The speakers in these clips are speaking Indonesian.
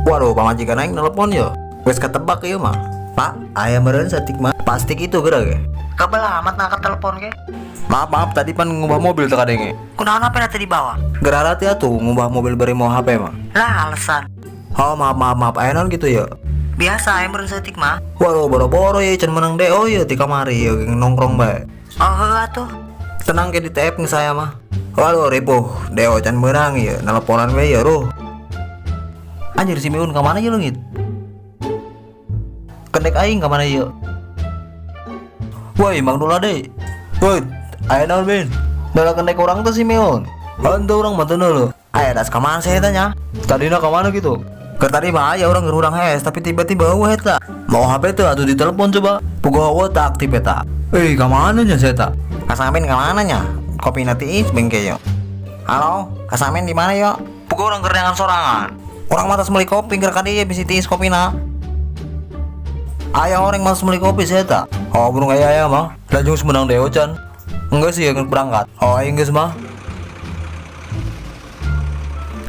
Waduh, pamajikan aing nelpon yo. Wes ketebak ieu mah. Pak, aya meureun satik mah. Pasti gitu geura ge. Kabel amat ngangkat telepon ge. Maaf, tadi pan ngubah mobil teh kadenge. Kunaon HP tadi dibawa? Geura rati atuh ngubah mobil bari mau HP mah. Lah alasan. Oh, maaf. Aya naon gitu ya. Biasa aya meureun saeutik mah. Waduh, boro-boro ya can menang DO ya di kamari ya nongkrong bae. Oh heuh atuh. Tenang ke di TF nge saya mah. Waduh, ripuh, DO can menang ya, nelponan we ya ruh. Anjir si Miun ka mana ya leungit? Kendek aing ka mana ya? Woi, Mang Dula deh. Woi, aya naon Ben? Dala kendek orang tuh si Miun. Hantu orang mantu lo. Aya das ka mana saya tanya? Tadina ka mana gitu? Keur tadi mah aya orang ngerurang hes tapi tiba-tiba eueuh eta. Mau HP tuh atuh ditelepon coba. Puguh tak aktif eta. Ka mana nya saya tak? Kasamin ka mana nya? Kopi nanti bengke yo. Halo, kasamin di mana yo? Puguh orang kerdangan sorangan. Orang matas meuli kopi keur ka dieu bisi tiis kopina. Aya orang mas meuli kopi saya tak? Oh, burung aya mah. Lajung semenang deo can. Enggak sih yang berangkat. Oh, aing geus mah.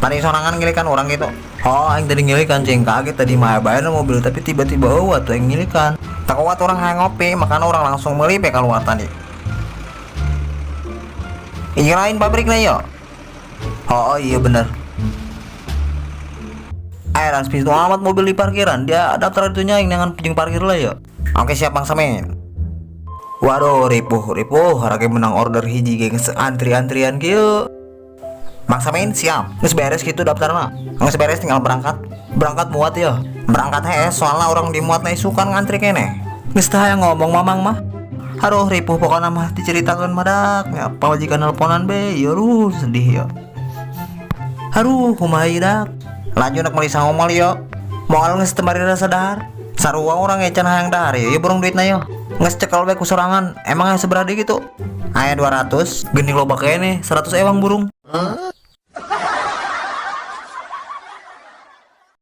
Tadi sorangan ngilikan orang gitu. Oh, aing tadi ngilikan cing kaget tadi mah bayar mobil tapi tiba-tiba tuh yang ngilikan. Tak kuat orang hayang ngopi, makanya orang langsung meuli pe keluar tadi. Lain pabrik na yo. Oh, iya bener. Ayo pintu amat mobil di parkiran. Dia daftar itu nyaing dengan pinjung parkir lah yo. Oke siap Bang Samin. Waduh, ripuh, harga menang order hiji geng antri-antrian kieu. Bang Samin siap. Geus beres gitu daftarna. Geus beres tinggal berangkat. Berangkat muat ya. Berangkat soalnya orang dimuat na isukan ngantri kene. Geus tah yang ngomong mamang mah. Haruh ripuh pokokna mah diceritakeun madak. Apa majikan nelponan be, ya lu sedih ya. Haruh, kumaha dak? Lanjut nak meuli sangomal yo. Moal geus teu bari rasa dahar. Sarua orang ecan hayang dahar yo, burung duitna yo. Geus cekel bae ku sorangan. Emang seberade gitu? Aya 200. Geuning loba kene 100 ewang burung.